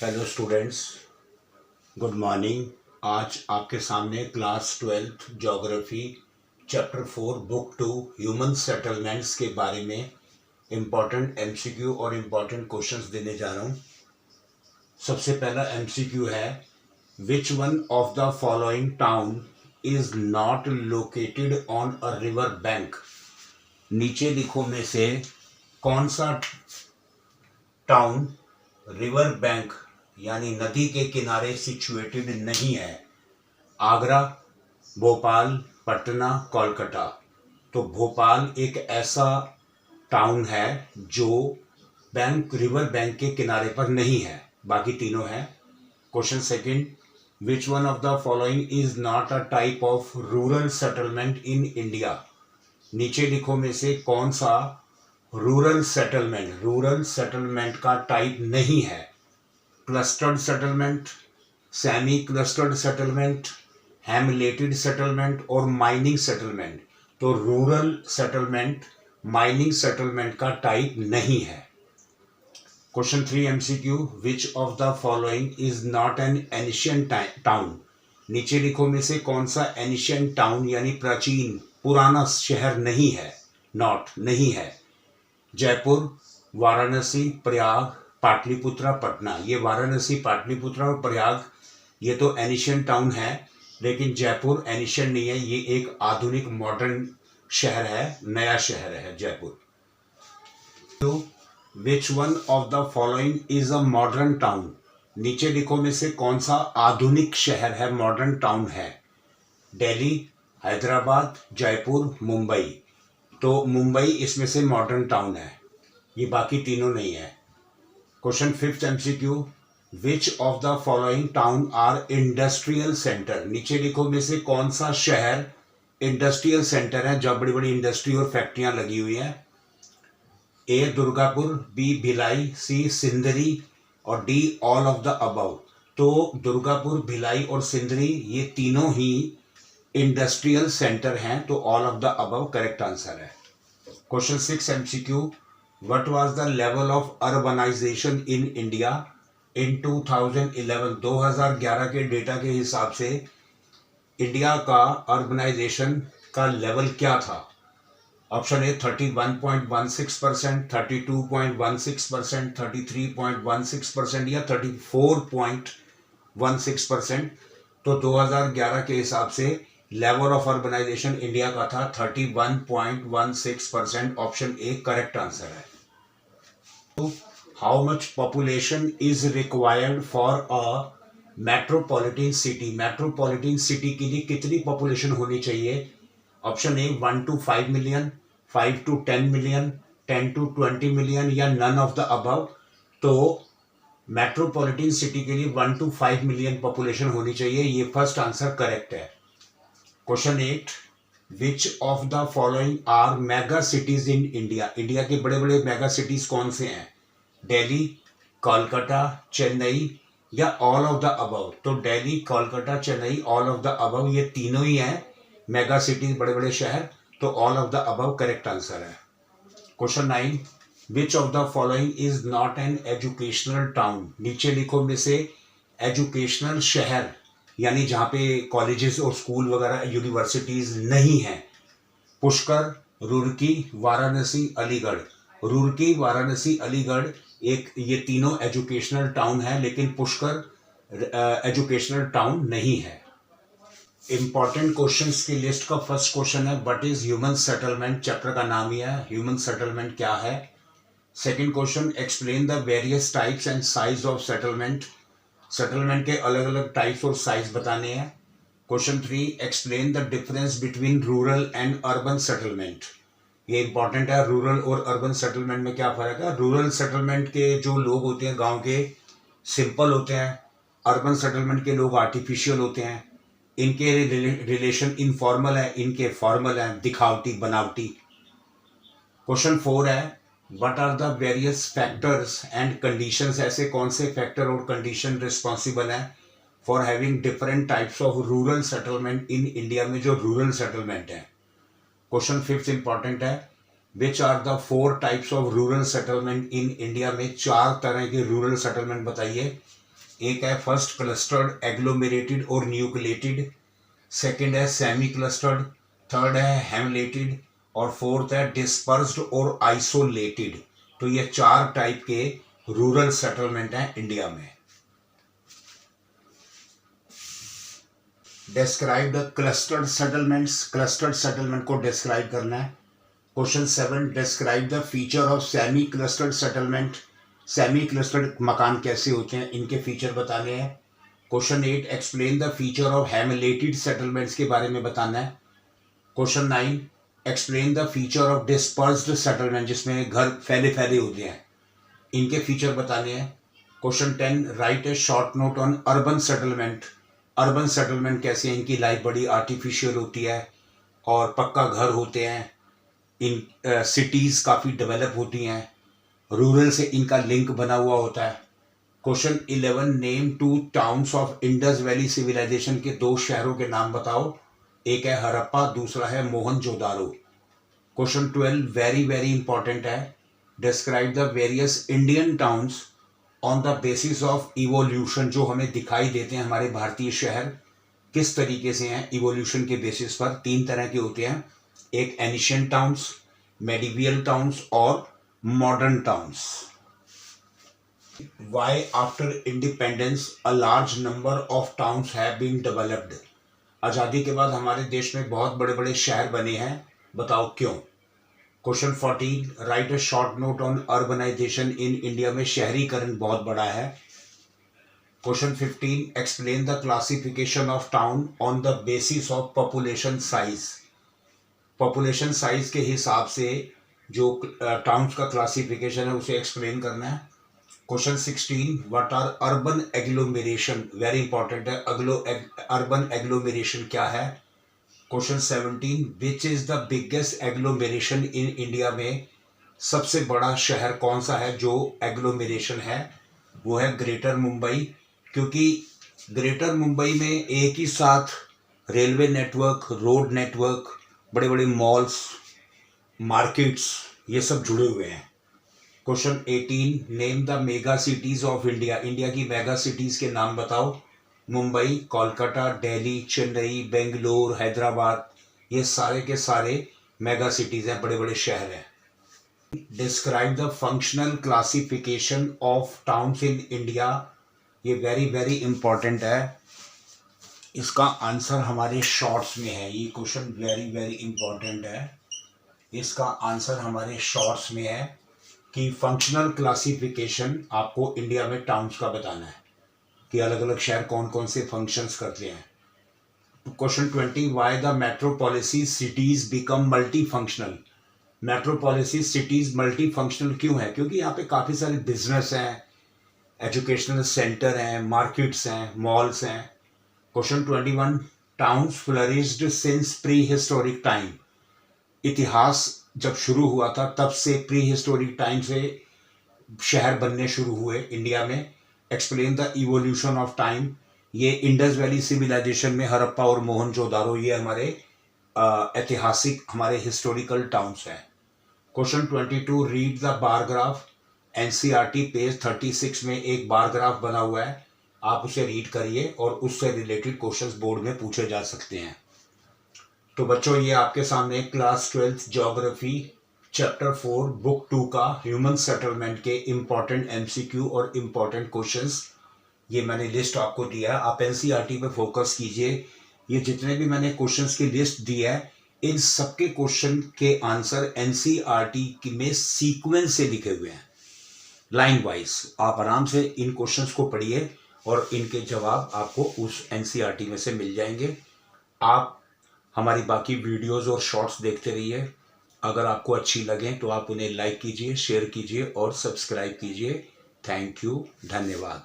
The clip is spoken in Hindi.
Hello students, good morning. आज आपके सामने class 12th geography chapter 4 book 2 human settlements के बारे में इम्पॉर्टेंट एमसीक्यू और इम्पॉर्टेंट क्वेश्चंस देने जा रहा हूँ। सबसे पहला एमसीक्यू है, which one of the following town is not located on a river bank. नीचे लिखो में से कौन सा टाउन रिवर बैंक यानी नदी के किनारे सिचुएटेड नहीं है। आगरा, भोपाल, पटना, कोलकाता। तो भोपाल एक ऐसा टाउन है जो रिवर बैंक के किनारे पर नहीं है, बाकी तीनों है। Question second, which one of the following is not a type of rural settlement in India. नीचे लिखो में से कौन सा रूरल सेटलमेंट का टाइप नहीं है। Clustered settlement, semi clustered settlement, hamleted settlement और माइनिंग सेटलमेंट। तो रूरल सेटलमेंट माइनिंग सेटलमेंट का टाइप नहीं है। Question 3 MCQ, which of the following is not an ancient town. नीचे लिखो में से कौन सा एनिशियंट टाउन यानी प्राचीन पुराना शहर नहीं है, नहीं है। जयपुर, वाराणसी, प्रयाग, पाटलिपुत्रा, पटना। ये वाराणसी, पाटलिपुत्रा और प्रयाग ये तो एनिशियंट टाउन है, लेकिन जयपुर एनिशियंट नहीं है, ये एक आधुनिक मॉडर्न शहर है, नया शहर है जयपुर। तो which one of the following is a modern town. नीचे लिखो में से कौन सा आधुनिक शहर है, मॉडर्न टाउन है। दिल्ली, हैदराबाद, जयपुर, मुंबई। तो मुंबई इसमें से मॉडर्न टाउन है, ये बाकी तीनों नहीं है। Question 5th MCQ, which of the following town are industrial centre. नीचे लिखो में से कौन सा शहर इंडस्ट्रियल सेंटर है, जब बड़ी बड़ी इंडस्ट्री और फैक्ट्रियां लगी हुई हैं। ए दुर्गापुर, बी भिलाई, सी सिंदरी और D all of the above. तो दुर्गापुर, भिलाई और सिंदरी ये तीनों ही इंडस्ट्रियल सेंटर हैं, तो all of the above correct answer है। Question 6 MCQ, what was the level of urbanisation in India in 2011। 2011 के डेटा के हिसाब से इंडिया का अर्बनाइजेशन का लेवल क्या था। ऑप्शन ए 31.16%, 32.16%, 33.16% या 34.16%। तो 2011 के हिसाब से लेवल ऑफ अर्बनाइजेशन इंडिया का था 31.16%। ऑप्शन ए करेक्ट आंसर है। तो how much population is required for a metropolitan city. Metropolitan city के लिए कितनी पॉपुलेशन होनी चाहिए। Option A 1 to 5 million, 5 to 10 million, 10 to 20 million या नन ऑफ द अबव। तो मेट्रोपॉलिटन सिटी के लिए 1 to 5 मिलियन पॉपुलेशन होनी चाहिए, ये फर्स्ट आंसर करेक्ट है। Question 8, which of the following are mega cities in India. India के बड़े बड़े मेगा सिटीज कौन से हैं। दिल्ली, कोलकाता, चेन्नई या ऑल ऑफ द अबव। तो Delhi, Kolkata, Chennai, all of the above ये तीनों ही हैं मेगा सिटीज, बड़े बड़े शहर। तो all of the above correct answer है। Question 9, which of the following is not an educational town. नीचे लिखो में से एजुकेशनल शहर यानी जहाँ पे कॉलेजेस और स्कूल वगैरह यूनिवर्सिटीज नहीं हैं। पुष्कर, रुड़की, वाराणसी, अलीगढ़। रुड़की, वाराणसी, अलीगढ़ एक ये तीनों एजुकेशनल टाउन है, लेकिन पुष्कर एजुकेशनल टाउन नहीं है। इंपॉर्टेंट क्वेश्चंस की लिस्ट का फर्स्ट क्वेश्चन है, what is human settlement. Chapter का नाम ही है ह्यूमन सेटलमेंट क्या है। Second question, explain the various types and size of settlement. Settlement के अलग अलग टाइप्स और साइज बताने हैं। Question 3, explain the difference between rural and urban settlement. ये इंपॉर्टेंट है, रूरल और अर्बन सेटलमेंट में क्या फर्क है। रूरल सेटलमेंट के जो लोग होते हैं गांव के सिंपल होते हैं, अर्बन सेटलमेंट के लोग आर्टिफिशियल होते हैं, इनके रिलेशन इनफॉर्मल है, इनके फॉर्मल है, दिखावटी बनावटी। क्वेश्चन 4 है, what are the various factors and conditions. ऐसे कौन से फैक्टर और कंडीशन रिस्पॉन्सिबल हैं for having different types of rural settlement in India में, जो रूरल सेटलमेंट है। क्वेश्चन 5 इंपॉर्टेंट है, which are the 4 types of rural settlement in India में। 4 तरह के रूरल सेटलमेंट बताइए। एक है फर्स्ट क्लस्टर्ड, एग्लोमेरेटेड और न्यूक्लिएटेड, सेकंड है सेमी क्लस्टर्ड, थर्ड है हेमलेटेड और फोर्थ है डिस्पर्स्ड और आइसोलेटेड। तो ये 4 टाइप के रूरल सेटलमेंट हैं इंडिया में। Describe the clustered settlements, clustered settlement को डिस्क्राइब करना है। Question 7, describe the feature of semi clustered settlement, semi clustered मकान कैसे होते हैं, इनके फीचर बताने हैं। Question 8, explain the feature of hamleted settlements के बारे में बताना है। Question 9, explain the feature of dispersed settlement, जिसमें घर फैले फैले होते हैं, इनके फीचर बताने हैं। Question 10, right A short note on urban settlement, urban settlement कैसे हैं, इनकी लाइफ बड़ी आर्टिफिशियल होती है और पक्का घर होते हैं, इन सिटीज़ काफ़ी डेवलप होती हैं, रूरल से इनका लिंक बना हुआ होता है। Question 11, name 2 towns of Indus valley civilisation के 2 शहरों के नाम बताओ, एक है हड़प्पा, दूसरा है Mohenjodaro. Question 12, very very important है, describe the various Indian towns on the basis of evolution, जो हमें दिखाई देते हैं हमारे भारतीय शहर किस तरीके से हैं इवोल्यूशन के बेसिस पर। 3 तरह के होते हैं, एक एनिशियंट टाउन्स, मेडिवियल टाउन्स और modern towns. Why after independence a large number of towns have been developed, आज़ादी के बाद हमारे देश में बहुत बड़े बड़े शहर बने हैं, बताओ क्यों। Question 14, write a short note on urbanisation in India में शहरीकरण बहुत बड़ा है। Question 15, explain the classification of town on the basis of population size, population size के हिसाब से जो टाउन्स का क्लासिफिकेशन है उसे एक्सप्लेन करना है। Question 16, what are urban agglomeration, very important है, अर्बन एग्लोमेरेशन क्या है। Question 17, which is the biggest agglomeration in India में, सबसे बड़ा शहर कौन सा है जो एग्लोमेरेशन है, वो है ग्रेटर मुंबई, क्योंकि ग्रेटर मुंबई में एक ही साथ रेलवे नेटवर्क, रोड नेटवर्क, बड़े बड़े मॉल्स, मार्केट्स, ये सब जुड़े हुए हैं। Question 18, name the mega cities of India, India की मेगा सिटीज के नाम बताओ, मुंबई, कोलकाता, दिल्ली, चेन्नई, बेंगलोर, हैदराबाद, ये सारे के सारे मेगा सिटीज हैं, बड़े बड़े शहर हैं। Describe the functional classification of towns in India, ये वेरी वेरी इंपॉर्टेंट है, इसका आंसर हमारे शॉर्ट्स में है, ये क्वेश्चन वेरी वेरी इंपॉर्टेंट है, इसका आंसर हमारे शॉर्ट्स में है कि फंक्शनल क्लासिफिकेशन आपको इंडिया में टाउन्स का बताना है कि अलग अलग शहर कौन कौन से फंक्शंस करते हैं। Question 20, why the metropolis cities become multi functional, metropolis cities multi functional क्यों है, क्योंकि यहाँ पे काफ़ी सारे बिजनेस हैं, एजुकेशनल सेंटर हैं, मार्केट्स हैं, मॉल्स हैं। Question 21, towns flourished since pre historic time, इतिहास जब शुरू हुआ था तब से प्री हिस्टोरिक टाइम से शहर बनने शुरू हुए इंडिया में। Explain the evolution of time, ये इंडस वैली सिविलाइजेशन में हड़प्पा और मोहनजोदारो, ये हमारे ऐतिहासिक, हमारे हिस्टोरिकल टाउन्स हैं। Question 22, read the bar graph, NCERT page 36 में एक बार ग्राफ बना हुआ है, आप उसे रीड करिए और उससे रिलेटेड क्वेश्चंस बोर्ड में पूछे जा सकते हैं। तो बच्चों, ये आपके सामने क्लास 12 ज्योग्राफी चैप्टर 4 बुक 2 का ह्यूमन सेटलमेंट के इम्पॉर्टेंट एमसीक्यू और इम्पॉर्टेंट क्वेश्चंस, ये मैंने लिस्ट आपको दिया है, आप एनसीईआरटी पे फोकस कीजिए। ये जितने भी मैंने क्वेश्चंस की लिस्ट दी है, इन सबके क्वेश्चन के आंसर एनसीईआरटी में सीक्वेंस से लिखे हुए हैं, लाइन वाइज। आप आराम से इन क्वेश्चंस को पढ़िए और इनके जवाब आपको उस एनसीईआरटी में से मिल जाएंगे। आप हमारी बाकी वीडियोस और शॉर्ट्स देखते रहिए, अगर आपको अच्छी लगें तो आप उन्हें लाइक कीजिए, शेयर कीजिए और सब्सक्राइब कीजिए। थैंक यू, धन्यवाद।